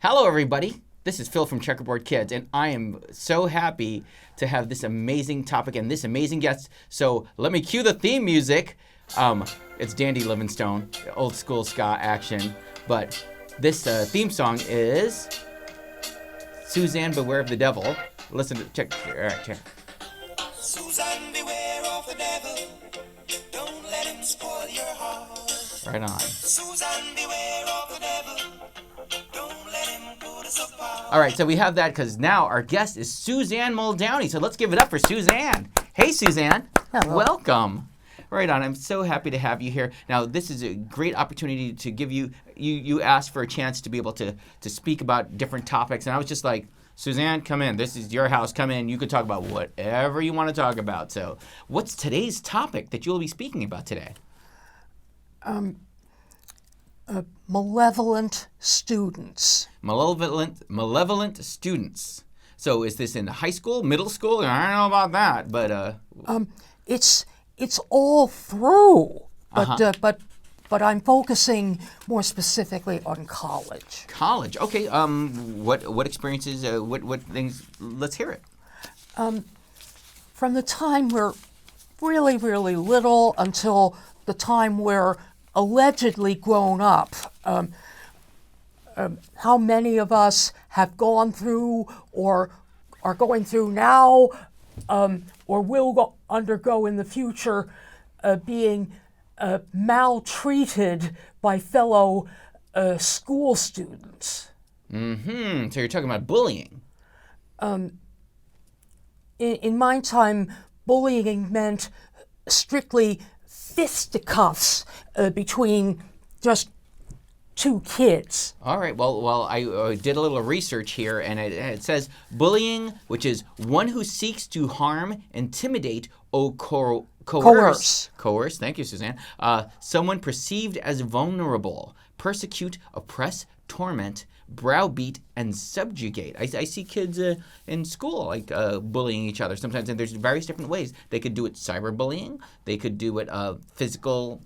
Hello, everybody. This is Phil from Checkerboard Kids, and I am so happy to have this amazing topic and this amazing guest. So let me cue the theme music. It's Dandy Livingstone, old school ska action, but this theme song is Suzanne, Beware of the Devil. Listen to check. All right, check. Suzanne, beware of the devil. Don't let him spoil your heart. Right on. Suzanne, beware of the devil. Don't let him put us apart. All right, so we have that because now our guest is Suzanne Muldowney. So let's give it up for Suzanne. Hey, Suzanne. Hello. Welcome. Right on. I'm so happy to have you here. Now, this is a great opportunity to give you asked for a chance to be able to speak about different topics. And I was just like, Suzanne, come in. This is your house. Come in. You can talk about whatever you want to talk about. So what's today's topic that you'll be speaking about today? Malevolent students. Malevolent students. So is this in high school, middle school? I don't know about that, but It's all through, but I'm focusing more specifically on college. college. Okay. What experiences? What things? Let's hear it. From the time we're really, really little until the time we're allegedly grown up. How many of us have gone through or are going through now or will undergo in the future being maltreated by fellow school students? Mm-hmm. So you're talking about bullying. In my time, bullying meant strictly fisticuffs between just two kids. All right. Well, I did a little research here, and it says bullying, which is one who seeks to harm, intimidate, or coerce. Coerce. Thank you, Suzanne. Someone perceived as vulnerable, persecute, oppress, torment, browbeat, and subjugate. I see kids in school like bullying each other sometimes, and there's various different ways. They could do it cyberbullying. They could do it physical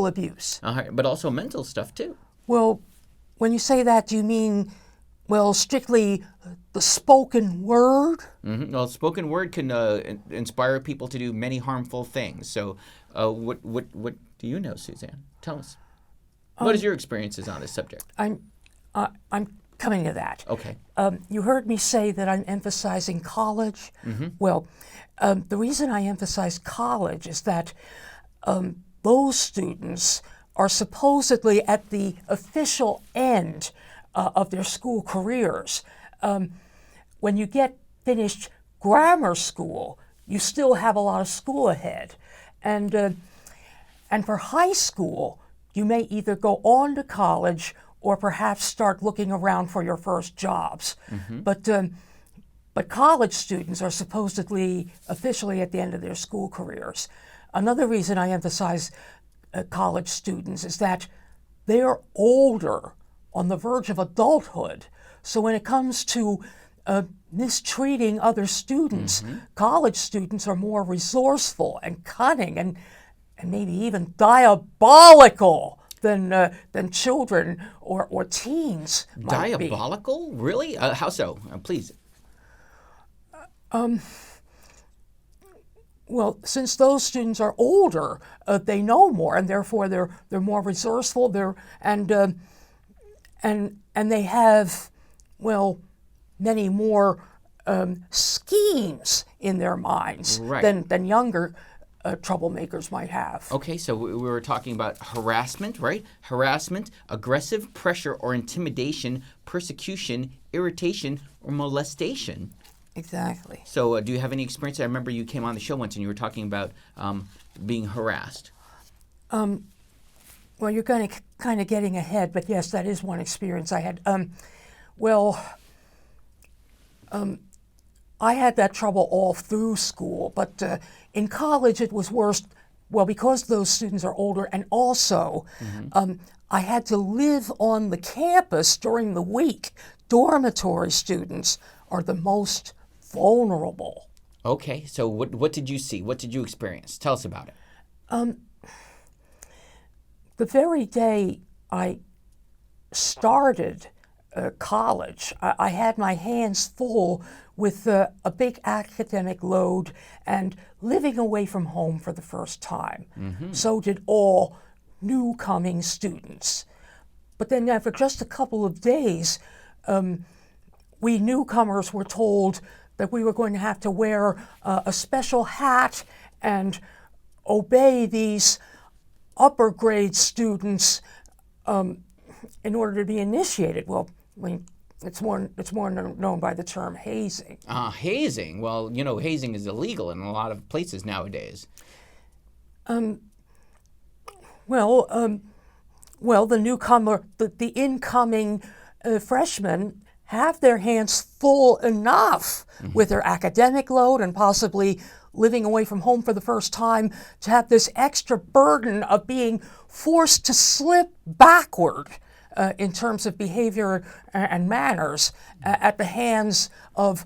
Abuse. But also mental stuff too. Well, when you say that, do you mean, strictly the spoken word? Mm-hmm. Well, spoken word can inspire people to do many harmful things. So, what do you know, Suzanne? Tell us. What is your experiences on this subject? I'm coming to that. Okay. You heard me say that I'm emphasizing college. Mm-hmm. Well, the reason I emphasize college is that those students are supposedly at the official end of their school careers. When you get finished grammar school, you still have a lot of school ahead. And for high school, you may either go on to college or perhaps start looking around for your first jobs. Mm-hmm. But college students are supposedly officially at the end of their school careers. Another reason I emphasize college students is that they're older, on the verge of adulthood. So when it comes to mistreating other students, college students are more resourceful and cunning and maybe even diabolical than children or teens might be. Diabolical? Really? How so? Please. Well, since those students are older, they know more, and therefore they're more resourceful. And they have, many more schemes in their minds than younger troublemakers might have. Okay, so we were talking about harassment, right? Harassment, aggressive pressure or intimidation, persecution, irritation, or molestation. Exactly. So do you have any experience? I remember you came on the show once and you were talking about being harassed. Well, you're kind of getting ahead, but yes, that is one experience I had. I had that trouble all through school, but in college it was worse, because those students are older, and also I had to live on the campus during the week. Dormitory students are the most vulnerable. Okay, so what did you see? What did you experience? Tell us about it. The very day I started college, I had my hands full with a big academic load and living away from home for the first time. So did all new-coming students. But then after just a couple of days, we newcomers were told that we were going to have to wear a special hat and obey these upper grade students in order to be initiated. Well, it's more known by the term hazing. Hazing? Well, hazing is illegal in a lot of places nowadays. Well, the newcomer, the incoming freshmen have their hands full enough with their academic load and possibly living away from home for the first time to have this extra burden of being forced to slip backward in terms of behavior and manners at the hands of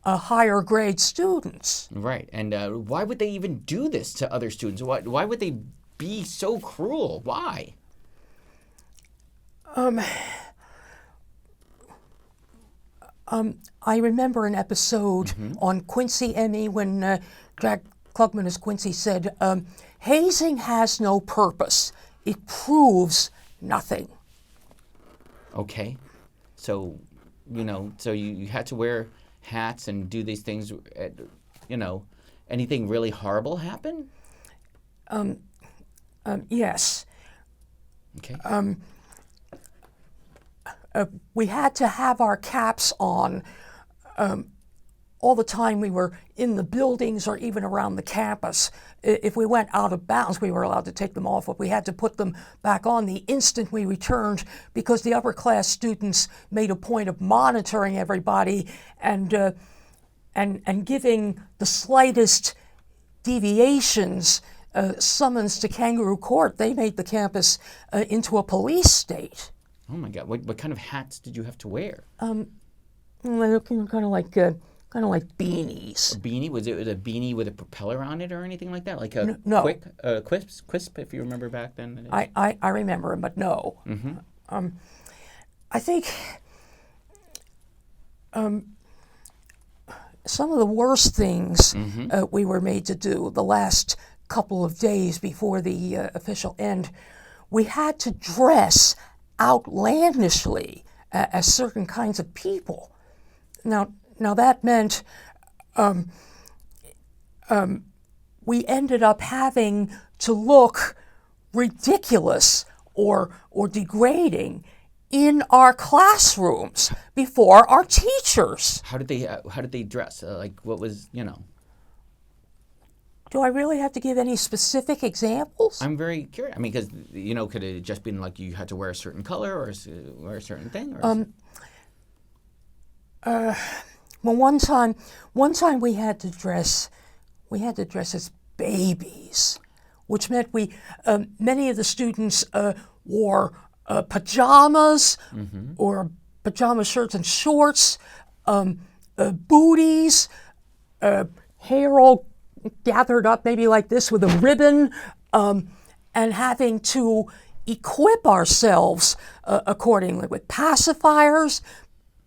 higher grade students. Right. And why would they even do this to other students? Why would they be so cruel? Why? I remember an episode on Quincy Emmy when Jack Klugman as Quincy said, hazing has no purpose. It proves nothing. Okay. So, so you had to wear hats and do these things, anything really horrible happen? Yes. Okay. We had to have our caps on all the time we were in the buildings or even around the campus. If we went out of bounds, we were allowed to take them off, but we had to put them back on the instant we returned because the upper class students made a point of monitoring everybody and giving the slightest deviations summons to kangaroo court. They made the campus into a police state. Oh my God! What kind of hats did you have to wear? Kind of like beanies. A beanie? Was it a beanie with a propeller on it or anything like that? Like a no. Quisp, if you remember back then? I remember him, but no. I think some of the worst things we were made to do the last couple of days before the official end, we had to dress outlandishly as certain kinds of people. Now that meant we ended up having to look ridiculous or degrading in our classrooms before our teachers. How did they dress? What was Do I really have to give any specific examples? I'm very curious. I mean, because could it just been like you had to wear a certain color or wear a certain thing? Or well, one time we had to dress as babies, which meant many of the students wore pajamas or pajama shirts and shorts, booties, hair all gathered up maybe like this with a ribbon, and having to equip ourselves accordingly with pacifiers,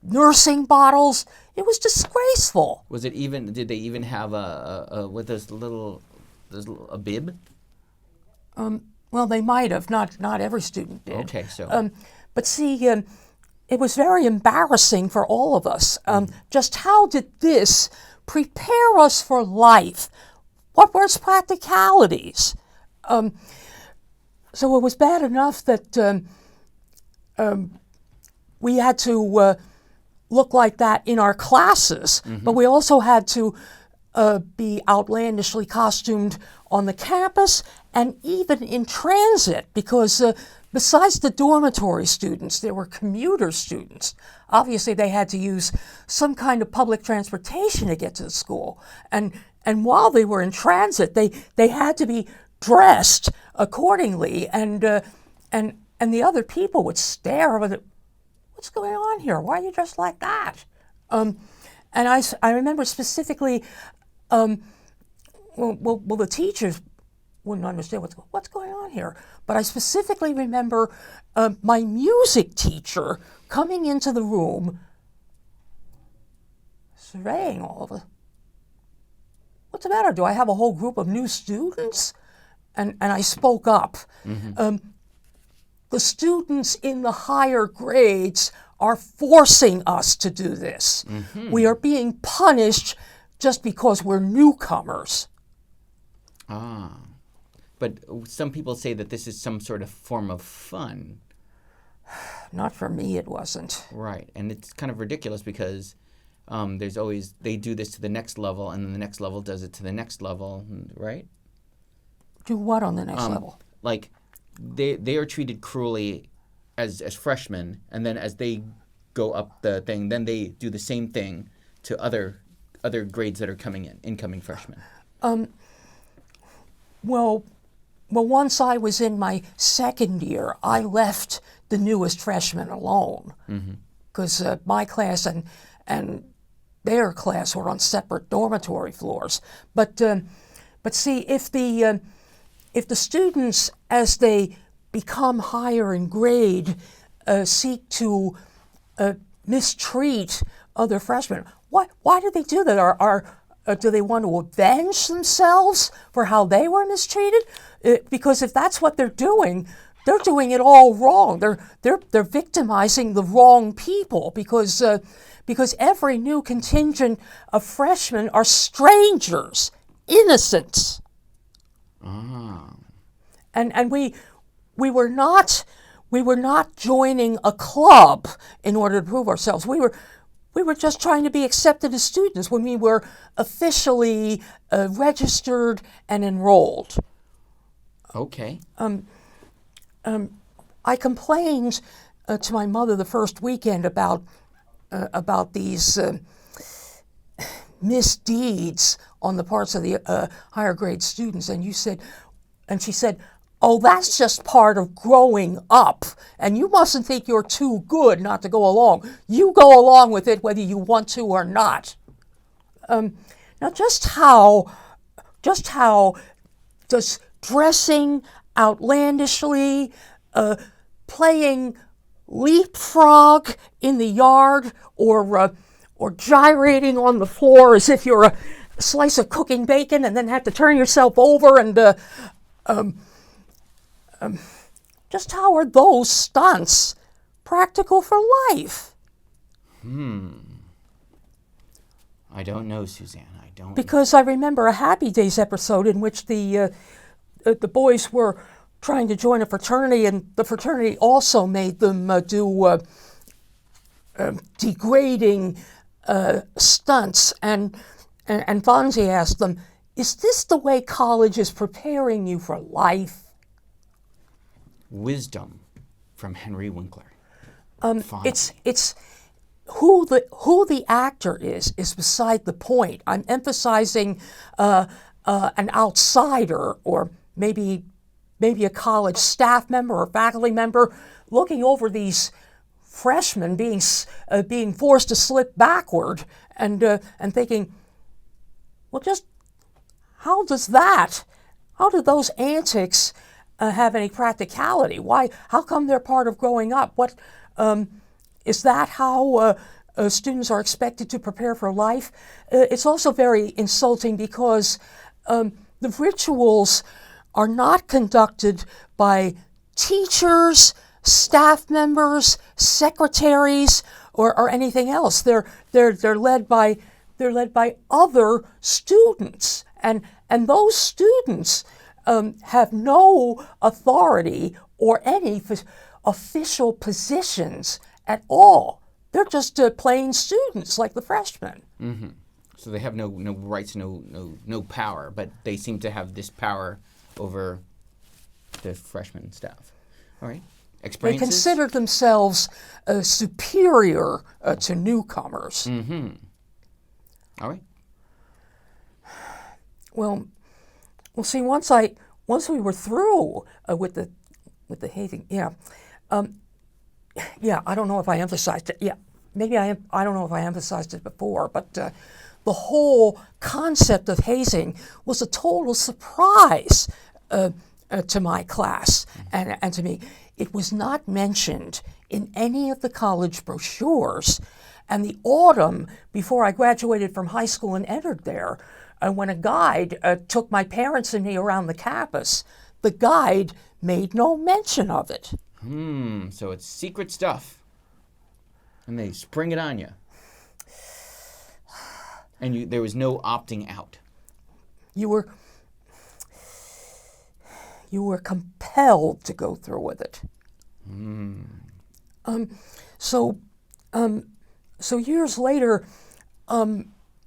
nursing bottles. It was disgraceful. Was it even? Did they even have a bib? Well, they might have. Not every student did. Okay, so. But see, it was very embarrassing for all of us. Just how did this prepare us for life? What were its practicalities? So it was bad enough that we had to look like that in our classes, but we also had to be outlandishly costumed on the campus and even in transit, because besides the dormitory students, there were commuter students. Obviously, they had to use some kind of public transportation to get to the school. And while they were in transit, they had to be dressed accordingly. And the other people would stare with it. What's going on here? Why are you dressed like that? And I remember specifically, the teachers wouldn't understand what's going on here. But I specifically remember my music teacher coming into the room, surveying all of us. What's the matter? Do I have a whole group of new students? And I spoke up. The students in the higher grades are forcing us to do this. We are being punished just because we're newcomers. But some people say that this is some sort of form of fun. Not for me, it wasn't. Right, and it's kind of ridiculous because there's always, they do this to the next level, and then the next level does it to the next level, right? Do what on the next level? Like, they are treated cruelly as freshmen, and then as they go up the thing, then they do the same thing to other grades that are coming in, incoming freshmen. Well, once I was in my second year, I left the newest freshmen alone because my class and their class were on separate dormitory floors. But see, if the students, as they become higher in grade, seek to mistreat other freshmen, why do they do that? Do they want to avenge themselves for how they were mistreated? Because if that's what they're doing it all wrong. They're victimizing the wrong people because every new contingent of freshmen are strangers, innocents. And we were not joining a club in order to prove ourselves. We were just trying to be accepted as students when we were officially registered and enrolled. Okay. I complained to my mother the first weekend about these misdeeds on the parts of the higher grade students, and she said, "Oh, that's just part of growing up, and you mustn't think you're too good not to go along. You go along with it whether you want to or not." Now, just how does dressing outlandishly, playing leapfrog in the yard, or gyrating on the floor as if you're a slice of cooking bacon and then have to turn yourself over and just how are those stunts practical for life? I don't know, Suzanne. I don't. Because I remember a Happy Days episode in which the boys were trying to join a fraternity, and the fraternity also made them do degrading stunts. And Fonzie asked them, "Is this the way college is preparing you for life?" Wisdom from Henry Winkler. It's who the actor is beside the point. I'm emphasizing an outsider, or maybe a college staff member or faculty member looking over these freshmen being forced to slip backward and thinking, well, just how do those antics have any practicality? Why? How come they're part of growing up? What is that? How students are expected to prepare for life? It's also very insulting because the rituals are not conducted by teachers, staff members, secretaries, or anything else. They're led by other students, and those students have no authority or any official positions at all. They're just plain students like the freshmen. Mm-hmm. So they have no rights, no power, but they seem to have this power over the freshman staff. All right. Experiences? They consider themselves superior to newcomers. Mm-hmm. All right. Well, see, once we were through with the hazing, I don't know if I emphasized it. Yeah, maybe I don't know if I emphasized it before, but the whole concept of hazing was a total surprise to my class and to me. It was not mentioned in any of the college brochures. And the autumn before I graduated from high school and entered there, when a guide took my parents and me around the campus, the guide made no mention of it. So it's secret stuff. And they spring it on you. And there was no opting out. You were compelled to go through with it. So years later,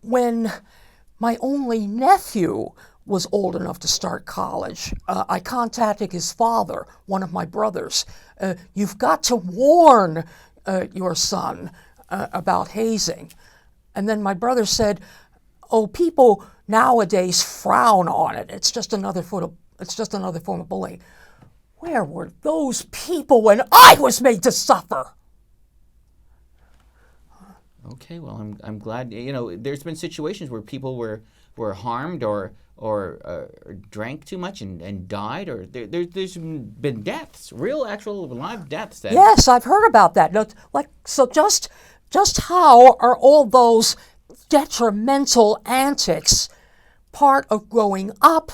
when my only nephew was old enough to start college, I contacted his father, one of my brothers. You've got to warn your son about hazing. And then my brother said, "Oh, people nowadays frown on it. It's just another form of bullying." Where were those people when I was made to suffer? Okay, well, I'm glad. There's been situations where people were harmed or drank too much and died, or there's been deaths, real, actual, live deaths. Yes, I've heard about that. Just how are all those detrimental antics part of growing up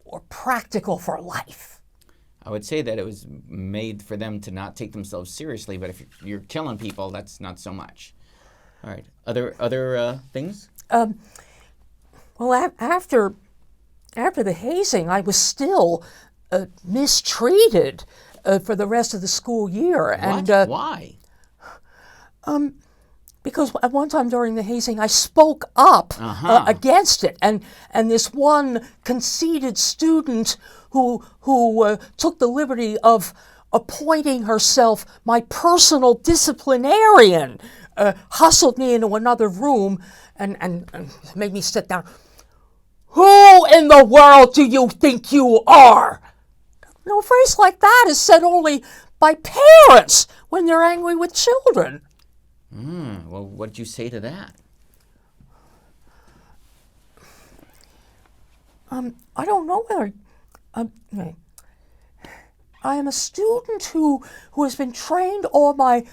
or practical for life? I would say that it was made for them to not take themselves seriously, but if you're killing people, that's not so much. All right. Other things? Well, after the hazing, I was still mistreated for the rest of the school year. What? And Why? Because at one time during the hazing, I spoke up against it, and this one conceited student who took the liberty of appointing herself my personal disciplinarian hustled me into another room and made me sit down. "Who in the world do you think you are?" A phrase like that is said only by parents when they're angry with children. Well, what did you say to that? I don't know whether... I am a student who has been trained all my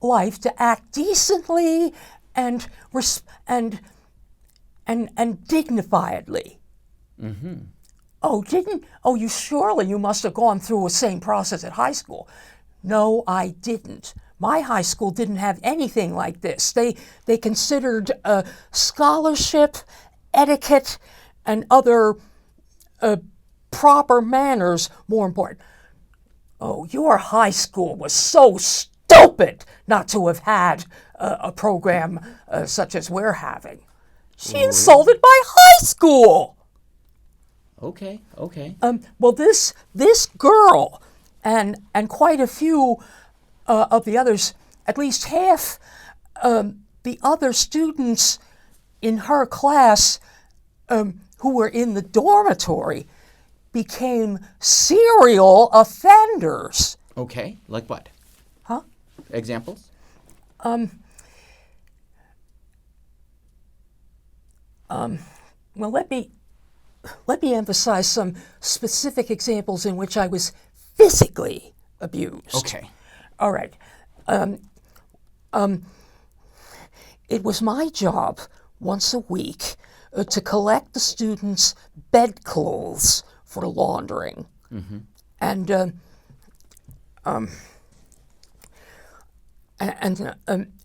life to act decently and dignifiedly. You must have gone through the same process at high school. No, I didn't. My high school didn't have anything like this. They considered scholarship, etiquette, and other proper manners more important. Oh, your high school was so stupid not to have had a program such as we're having. She insulted my high school. Okay. Well, this girl and quite a few of the others, at least half the other students in her class who were in the dormitory, became serial offenders. Okay, like what? Huh? Examples? Well, let me emphasize some specific examples in which I was physically abused. Okay. All right. It was my job once a week to collect the students' bedclothes for laundering. And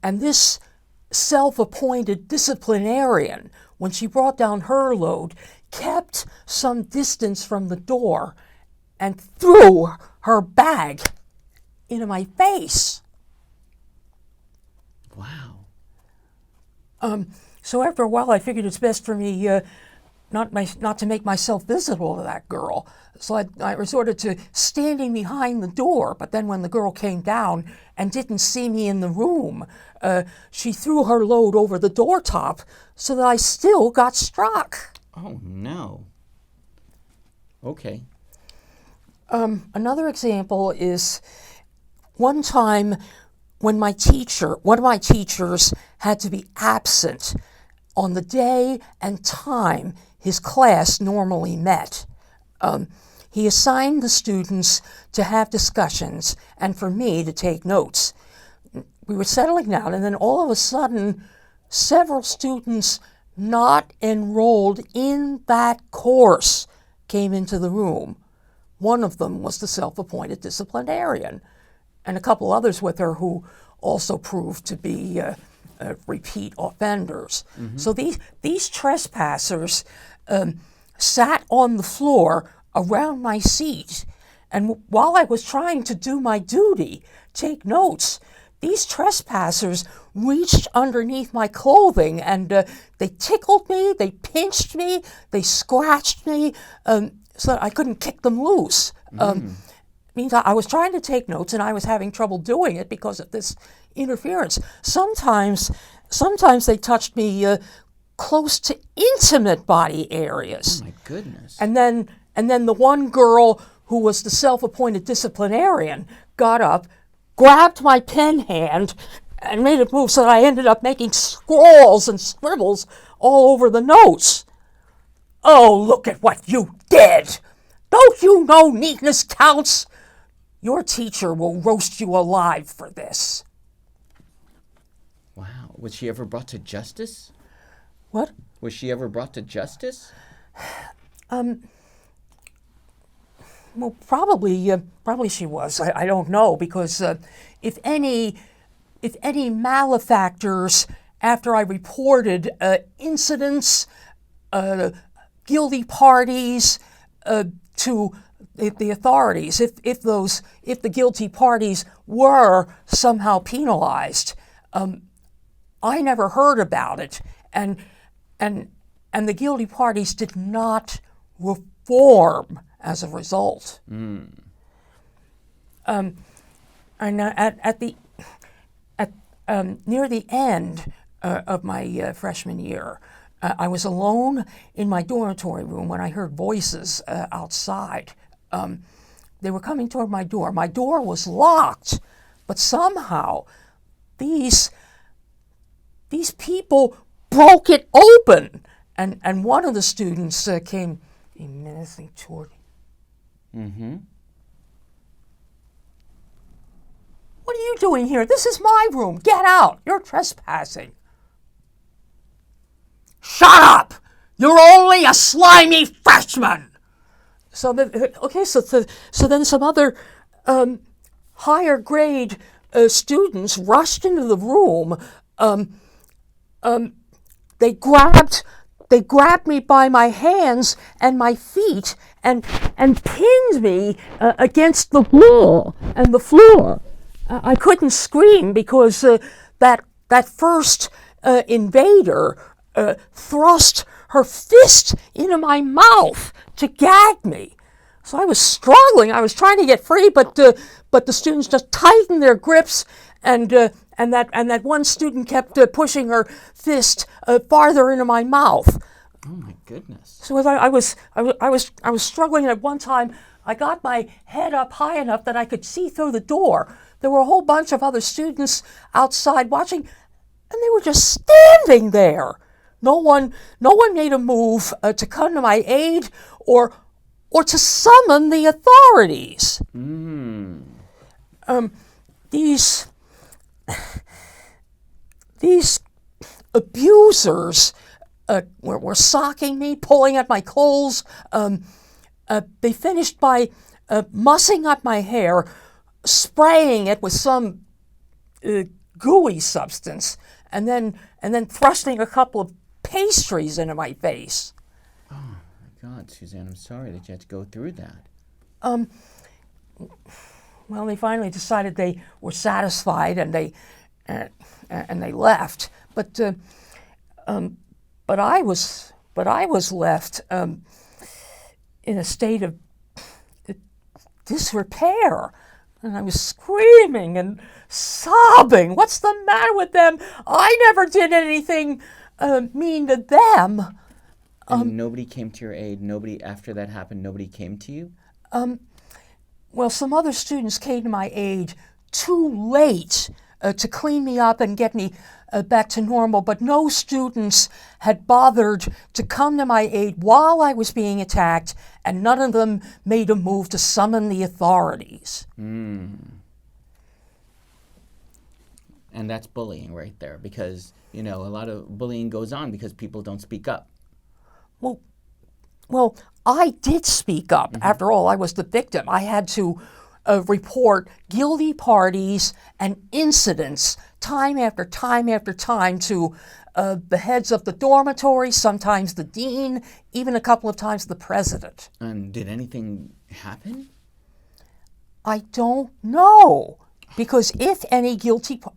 this self-appointed disciplinarian, when she brought down her load, kept some distance from the door and threw her bag into my face. Wow. So after a while, I figured it's best for me not to make myself visible to that girl. So I resorted to standing behind the door. But then when the girl came down and didn't see me in the room, she threw her load over the door top so that I still got struck. Oh, no. Okay. Another example is one time when one of my teachers had to be absent on the day and time his class normally met. he assigned the students to have discussions and for me to take notes. We were settling down, and then all of a sudden, several students not enrolled in that course came into the room. One of them was the self-appointed disciplinarian, and a couple others with her who also proved to be repeat offenders. So these trespassers sat on the floor around my seat, and while I was trying to do my duty, take notes, these trespassers reached underneath my clothing and they tickled me, they pinched me, they scratched me so that I couldn't kick them loose. Means I was trying to take notes and I was having trouble doing it because of this interference. Sometimes they touched me close to intimate body areas. Oh my goodness. And then the one girl who was the self-appointed disciplinarian got up, grabbed my pen hand, and made it move so that I ended up making scrawls and scribbles all over the notes. Oh, look at what you did! Don't you know neatness counts? Your teacher will roast you alive for this. Wow. Was she ever brought to justice? What? Was she ever brought to justice? Well, probably she was. I don't know, because if any malefactors, after I reported incidents, guilty parties to the authorities, if the guilty parties were somehow penalized, I never heard about it, and the guilty parties did not reform as a result. And near the end of my freshman year, I was alone in my dormitory room when I heard voices outside. They were coming toward my door. My door was locked, but somehow these people broke it open, and one of the students came menacing toward me. What are you doing here? This is my room. Get out. You're trespassing. Shut up! You're only a slimy freshman. So then some other higher grade students rushed into the room. They grabbed me by my hands and my feet and pinned me against the wall and the floor. I couldn't scream because that first invader thrust her fist into my mouth to gag me. So I was struggling. I was trying to get free, but the students just tightened their grips, and that one student kept pushing her fist farther into my mouth. Oh my goodness. So as I was struggling, and at one time I got my head up high enough that I could see through the door. There were a whole bunch of other students outside watching, and they were just standing there. No one made a move to come to my aid or to summon the authorities. These abusers were socking me, pulling at my clothes. They finished by mussing up my hair, spraying it with some gooey substance, and then thrusting a couple of pastries into my face. Oh my God, Suzanne, I'm sorry that you had to go through that. Well, they finally decided they were satisfied, and they left. But I was left in a state of disrepair, and I was screaming and sobbing. What's the matter with them? I never did anything mean to them. And nobody came to your aid? Nobody, after that happened, nobody came to you? Well, some other students came to my aid too late. to clean me up and get me back to normal, but no students had bothered to come to my aid while I was being attacked, and none of them made a move to summon the authorities. And that's bullying right there, because, a lot of bullying goes on because people don't speak up. Well, I did speak up. After all, I was the victim. I had to report guilty parties and incidents time after time after time to the heads of the dormitory, sometimes the dean, even a couple of times the president. And did anything happen? I don't know. Because if any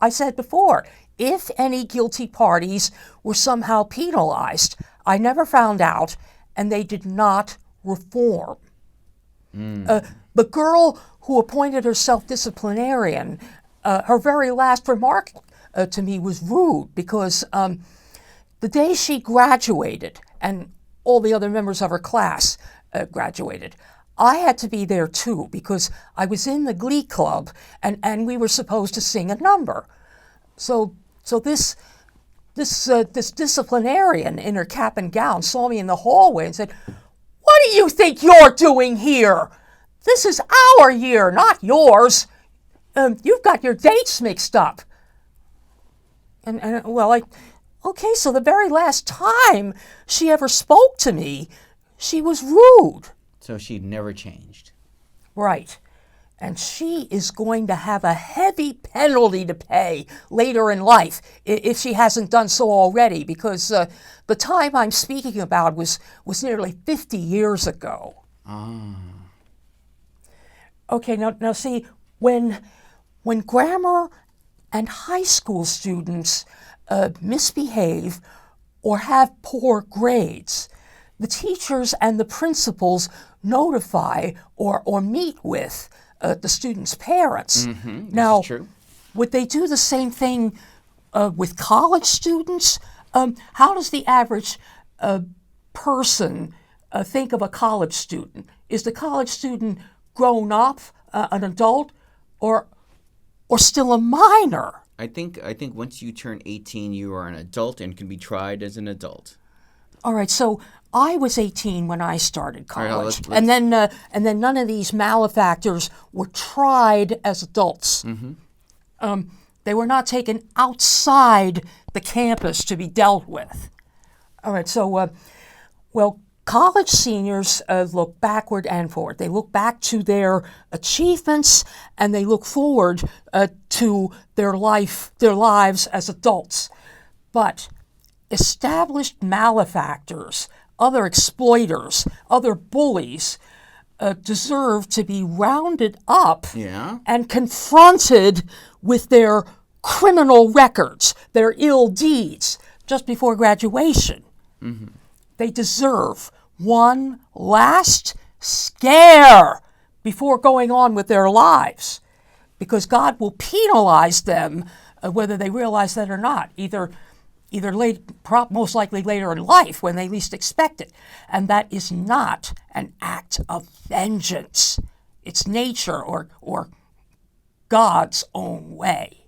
I said before, if any guilty parties were somehow penalized, I never found out, and they did not reform. The girl who appointed herself disciplinarian, her very last remark to me was rude, because the day she graduated, and all the other members of her class graduated, I had to be there too, because I was in the glee club, and we were supposed to sing a number. So this disciplinarian in her cap and gown saw me in the hallway and said, "What do you think you're doing here? This is our year, not yours. You've got your dates mixed up." Okay, so the very last time she ever spoke to me, she was rude. So she'd never changed. Right. And she is going to have a heavy penalty to pay later in life if she hasn't done so already, because the time I'm speaking about was nearly 50 years ago. Okay, now see, when grammar and high school students misbehave or have poor grades, the teachers and the principals notify or meet with the students' parents. Now, this is true. Would they do the same thing with college students? How does the average person think of a college student? Is the college student grown up, an adult, or still a minor? I think once you turn 18, you are an adult and can be tried as an adult. All right, so I was 18 when I started college, All right, and then none of these malefactors were tried as adults. They were not taken outside the campus to be dealt with. All right, so college seniors look backward and forward. They look back to their achievements, and they look forward to their lives as adults. But established malefactors, other exploiters, other bullies deserve to be rounded up and confronted with their criminal records, their ill deeds, just before graduation. They deserve one last scare before going on with their lives, because God will penalize them whether they realize that or not, either most likely later in life when they least expect it. And that is not an act of vengeance. It's nature or God's own way.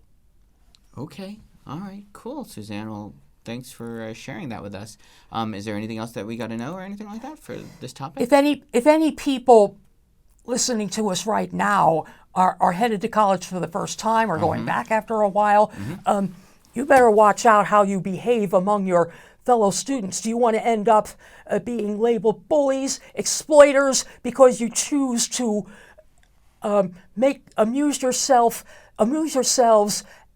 Okay. All right. Cool, Suzanne. Well, thanks for sharing that with us. Is there anything else that we got to know or anything like that for this topic? If any people listening to us right now are headed to college for the first time or going back after a while, you better watch out how you behave among your fellow students. Do you want to end up being bullies, exploiters, because you choose to amuse yourselves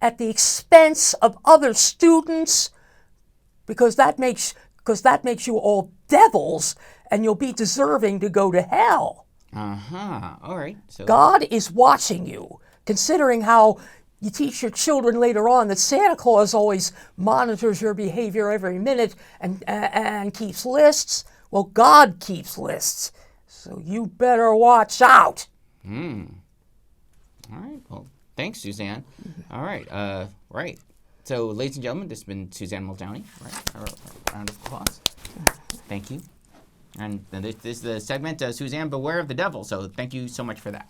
at the expense of other students? Because that makes you all devils, and you'll be deserving to go to hell. All right. So God is watching you, considering how you teach your children later on that Santa Claus always monitors your behavior every minute and keeps lists. Well, God keeps lists, so you better watch out. All right. Well, thanks, Suzanne. All right. Right. So, ladies and gentlemen, this has been Suzanne Muldowney. Right. A round of applause. Thank you. And this is the segment, Suzanne, Beware of the Devil. So, thank you so much for that.